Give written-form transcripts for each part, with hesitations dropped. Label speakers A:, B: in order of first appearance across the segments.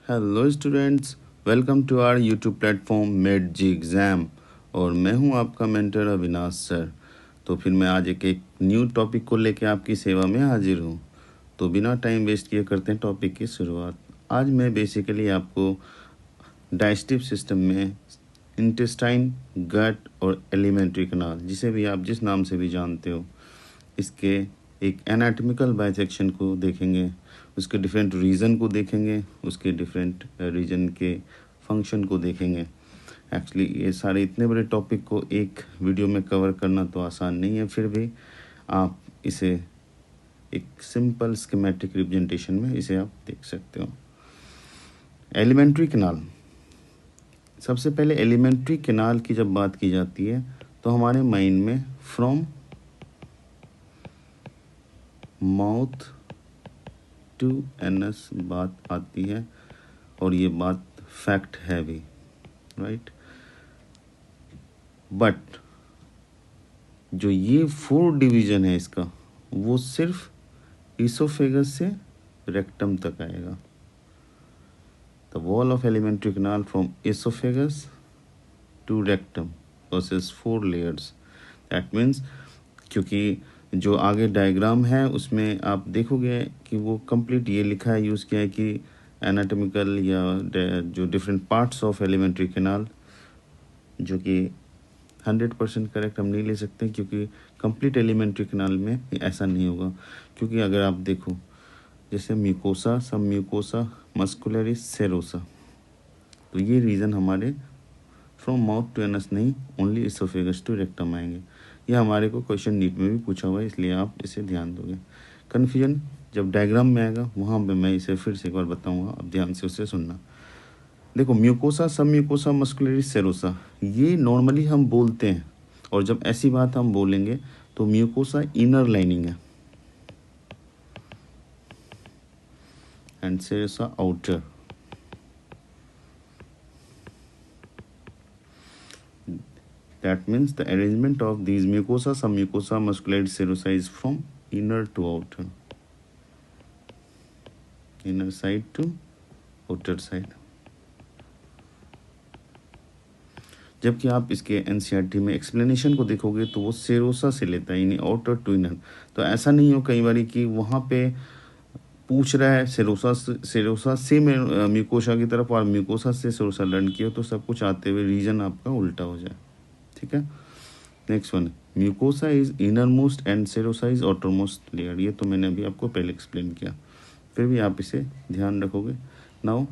A: Hello students, welcome to our YouTube platform made जी exam. और मैं हूं आपका मेंटर अविनाश सर। तो फिर मैं आज एक न्यू टॉपिक को लेकर आपकी सेवा में हाजिर हूं। तो बिना टाइम वेस्ट किए करते हैं टॉपिक की शुरुआत। आज मैं बेसिकली आपको डाइजेस्टिव सिस्टम में इंटेस्टाइन, गट और एलिमेंट्री कैनाल, जिसे भी आप जिस नाम से भी जानते हो, इसके एक एनाटॉमिकल बाइसेक्शन को देखेंगे, उसके डिफरेंट रीजन को देखेंगे, उसके डिफरेंट रीजन के फंक्शन को देखेंगे। एक्चुअली ये सारे इतने बड़े टॉपिक को एक वीडियो में कवर करना तो आसान नहीं है, फिर भी आप इसे एक सिंपल स्कीमेटिक रिप्रेजेंटेशन में इसे आप देख सकते हो। एलिमेंट्री कैनाल, सबसे पहले एलिमेंट्री कैनाल की जब बात की जाती है तो हमारे माइंड में फ्रॉम माउथ टू एनस बात आती है, और ये बात फैक्ट है भी, राइट। बट जो ये 4 डिवीजन है इसका, वो सिर्फ इसोफेगस से रेक्टम तक आएगा। The wall of alimentary canal from oesophagus to rectum versus 4 layers. That means, क्योंकि जो आगे डायग्राम है उसमें आप देखोगे कि वो कंप्लीट ये लिखा है, यूज़ किया है कि एनाटॉमिकल या जो different parts of alimentary canal, जो कि 100% करेक्ट हम नहीं ले सकते, क्योंकि कंप्लीट एलिमेंट्री कैनाल में ऐसा नहीं होगा। क्योंकि अगर आप देखो, जैसे म्यूकोसा, सब म्यूकोसा, मस्कुलरिस, सेरोसा, तो ये रीज़न हमारे फ्रॉम माउथ टू एनस नहीं, ओनली इसोफेगस टू रेक्टम आएंगे। यह हमारे को क्वेश्चन नीट में भी पूछा हुआ है, इसलिए आप इसे ध्यान दोगे। कन्फ्यूजन जब डायग्राम में आएगा वहाँ पे मैं इसे फिर से एक बार बताऊँगा, अब ध्यान से उसे सुनना। देखो, म्यूकोसा, सब म्यूकोसा, मस्कुलरिस, सेरोसा, ये नॉर्मली हम बोलते हैं, और जब ऐसी बात हम बोलेंगे तो म्यूकोसा इनर लाइनिंग है and serosa outer. That means the arrangement of these mucosa, submucosa, muscularis, serosa is from inner to outer, inner side to outer side। जबकि आप इसके एनसीईआरटी में एक्सप्लेनेशन को देखोगे तो वो सेरोसा से लेता है, यानी आउटर टू इनर। तो ऐसा नहीं हो कई बार कि वहाँ पे पूछ रहा है सेरोसा से म्यूकोसा की तरफ और म्यूकोसा से सेरोसा लर्न किया, तो सब कुछ आते हुए रीजन आपका उल्टा हो जाए। ठीक है, next one, mucosa is inner most and serosa is outer most layer. ये तो मैंने अभी आपको पहले एक्सप्लेन किया, फिर भी आप इसे ध्यान रखोगे। नाउ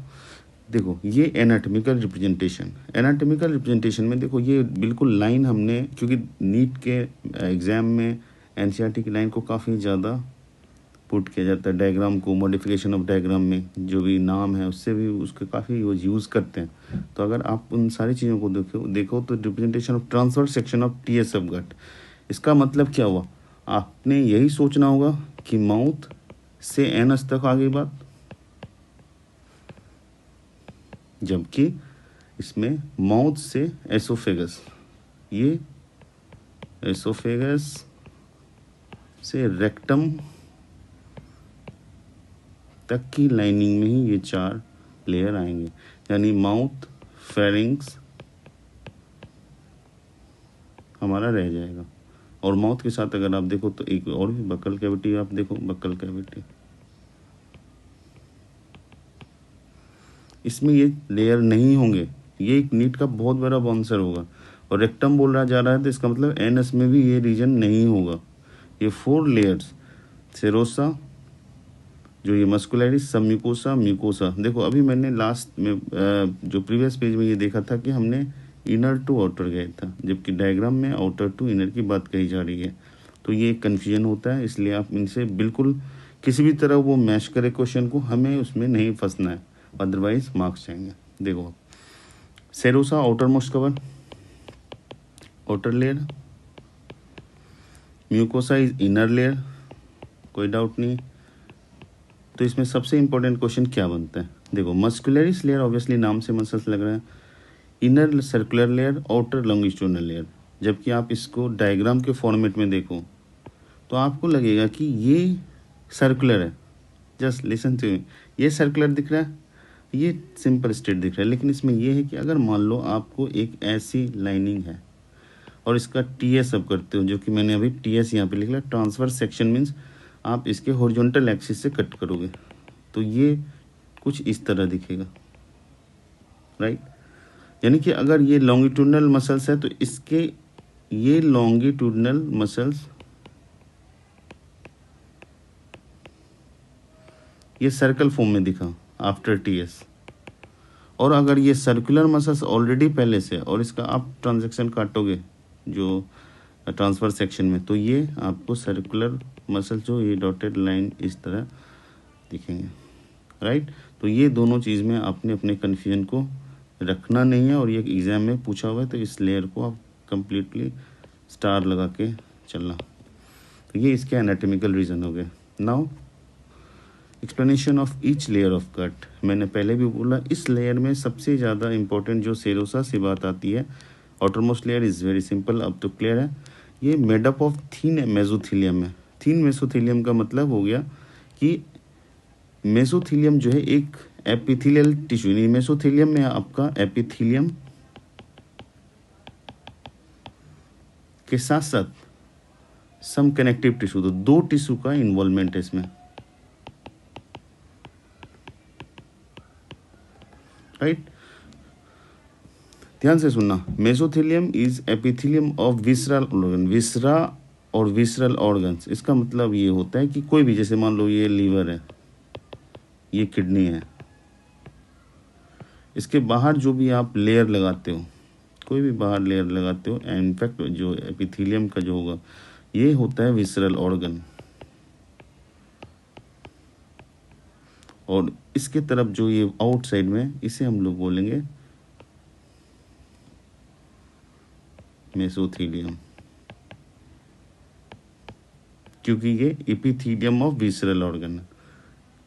A: देखो, ये एनाटॉमिकल रिप्रेजेंटेशन में देखो, ये बिल्कुल लाइन हमने, क्योंकि नीट के एग्ज़ाम में एनसीईआरटी की लाइन को काफ़ी ज़्यादा पुट किया जाता है, डायग्राम को, मॉडिफिकेशन ऑफ डायग्राम में जो भी नाम है उससे भी उसके काफ़ी यूज़ करते हैं। तो अगर आप उन सारी चीज़ों को देखो तो representation of transverse section of TS of gut, इसका मतलब क्या हुआ, आपने यही सोचना होगा कि माउथ से एनस तक आ गई बात, जबकि इसमें माउथ से एसोफेगस, ये एसोफेगस से रेक्टम तक की लाइनिंग में ही ये 4 लेयर आएंगे, यानी माउथ, फेरिंग्स हमारा रह जाएगा। और माउथ के साथ अगर आप देखो तो एक और भी बक्कल कैविटी, आप देखो बक्कल कैविटी, इसमें ये लेयर नहीं होंगे। ये एक नीट का बहुत बड़ा बाउंसर होगा। और रेक्टम बोल रहा जा रहा है तो इसका मतलब एनस में भी ये रीजन नहीं होगा। ये 4 लेयर्स, सेरोसा, जो ये मस्कुलरिस, सब म्यूकोसा, म्यूकोसा, देखो अभी मैंने लास्ट में जो प्रीवियस पेज में ये देखा था कि हमने इनर टू आउटर गया था, जबकि डायग्राम में आउटर टू इनर की बात कही जा रही है। तो ये कन्फ्यूजन होता है, इसलिए आप इनसे बिल्कुल किसी भी तरह वो मैच करे क्वेश्चन को, हमें उसमें नहीं फंसना है, अदरवाइज मार्क्स जाएंगे। देखो, serosa outer most cover, outer layer, mucosa is inner layer, कोई डाउट नहीं। तो इसमें सबसे इंपॉर्टेंट क्वेश्चन क्या बनता है, देखो, मस्कुलरिस लेयर ऑब्वियसली नाम से मसल्स लग रहा है, inner circular layer, outer longitudinal layer. जबकि आप इसको डायग्राम के फॉर्मेट में देखो तो आपको लगेगा कि ये सर्कुलर है, जस्ट लिसन टू मी, ये सर्कुलर दिख रहा है, ये सिंपल स्टेट दिख रहा है। लेकिन इसमें ये है कि अगर मान लो आपको एक ऐसी लाइनिंग है और इसका टी एस अब करते हो, जो कि मैंने अभी टी एस यहाँ पर लिख लिया, ट्रांसफर सेक्शन मीन्स आप इसके हॉरिजॉन्टल एक्सिस से कट करोगे तो ये कुछ इस तरह दिखेगा, राइट। यानी कि अगर ये लॉन्गिट्यूडनल मसल्स है तो इसके ये लॉन्गिट्यूडनल मसल्स ये सर्कल फॉर्म में दिखा आफ्टर टी एस, और अगर ये सर्कुलर मसल्स ऑलरेडी पहले से और इसका आप ट्रांजैक्शन काटोगे जो ट्रांसफर सेक्शन में, तो ये आपको सर्कुलर मसल जो ये डॉटेड लाइन इस तरह दिखेंगे, राइट। तो ये दोनों चीज़ में आपने अपने कन्फ्यूजन को रखना नहीं है, और ये एग्ज़ाम में पूछा हुआ है तो इस लेयर को आप कंप्लीटली स्टार लगा के चलना। तो ये इसके एनाटॉमिकल रीज़न हो गए। Now explanation of each layer of cut. मैंने पहले भी बोला इस लेयर में सबसे ज़्यादा इंपॉर्टेंट जो सेरोसा से बात आती है, outermost layer is very simple, अब तो क्लियर है। ये मेडअप ऑफ थीन मेसोथीलियम है। थीन मेसोथीलियम का मतलब हो गया कि मेसोथीलियम जो है एक एपिथेलियल टिश्यू, नहीं मेसोथीलियम में आपका एपिथेलियम के साथ साथ सम कनेक्टिव टिश्यू, तो दो टिश्यू का इन्वॉल्वमेंट है इसमें, राइट। ध्यान से सुनना, mesothelium is epithelium of visceral organ, viscera और विसरल ऑर्गन्स। इसका मतलब ये होता है कि कोई भी, जैसे मान लो ये लीवर है, ये किडनी है, इसके बाहर जो भी आप लेयर लगाते हो, कोई भी बाहर लेयर लगाते हो, इनफैक्ट जो एपिथेलियम का जो होगा ये होता है विसरल ऑर्गन, और इसके तरफ जो ये आउटसाइड में, इसे हम लोग बोलेंगे मेसोथीलियम, क्योंकि ये एपिथेलियम ऑफ विसरल ऑर्गन है।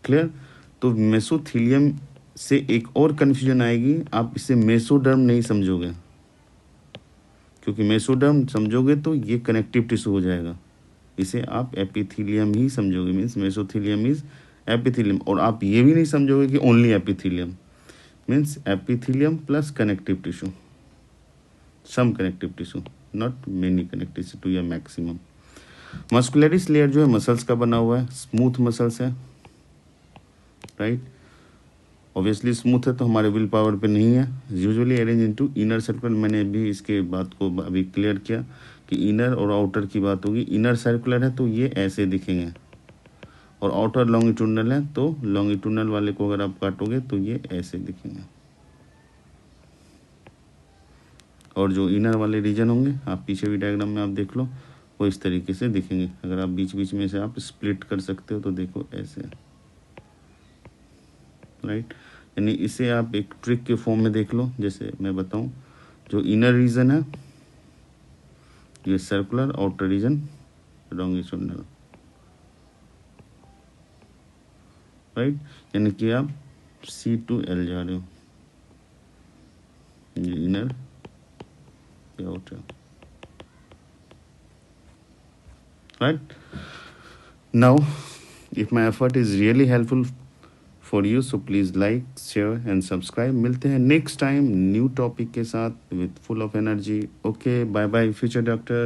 A: क्लियर। तो मेसोथीलियम से एक और कन्फ्यूजन आएगी, आप इसे मेसोडर्म नहीं समझोगे, क्योंकि मेसोडर्म समझोगे तो ये कनेक्टिव टिश्यू हो जाएगा, इसे आप एपिथेलियम ही समझोगे, मीन्स मेसोथीलियम इज एपिथेलियम। और आप ये भी नहीं समझोगे कि only epithelium, means epithelium plus connective tissue, some connective tissue, not many connective tissue या मैक्सिमम। मस्कुलरिस लेयर जो है मसल्स का बना हुआ है, स्मूथ मसल्स है, राइट। ऑब्वियसली स्मूथ है तो हमारे विल पावर पे नहीं है। Usually arrange into inner circular, मैंने भी इसके बात को अभी क्लियर किया कि इनर और आउटर की बात होगी। इनर सर्कुलर है तो ये ऐसे दिखेंगे, और आउटर लॉन्गिट्यूडनल है तो लॉन्गिट्यूडनल वाले को अगर आप काटोगे तो ये ऐसे दिखेंगे, और जो इनर वाले रीजन होंगे, आप पीछे भी डायग्राम में आप देख लो, वो इस तरीके से दिखेंगे। अगर आप बीच बीच में से आप स्प्लिट कर सकते हो तो देखो ऐसे, राइट। यानी इसे आप एक ट्रिक के फॉर्म में देख लो। जैसे मैं बताऊं, जो इनर रीजन है ये circular, outer region longitudinal, right. यानी कि आप C to L जा रहे हो, ये इनर, ये outer, right. Now if my effort is really helpful for you, so please like, share and subscribe। मिलते हैं नेक्स्ट टाइम न्यू टॉपिक के साथ with full of energy। Okay, bye bye future doctor।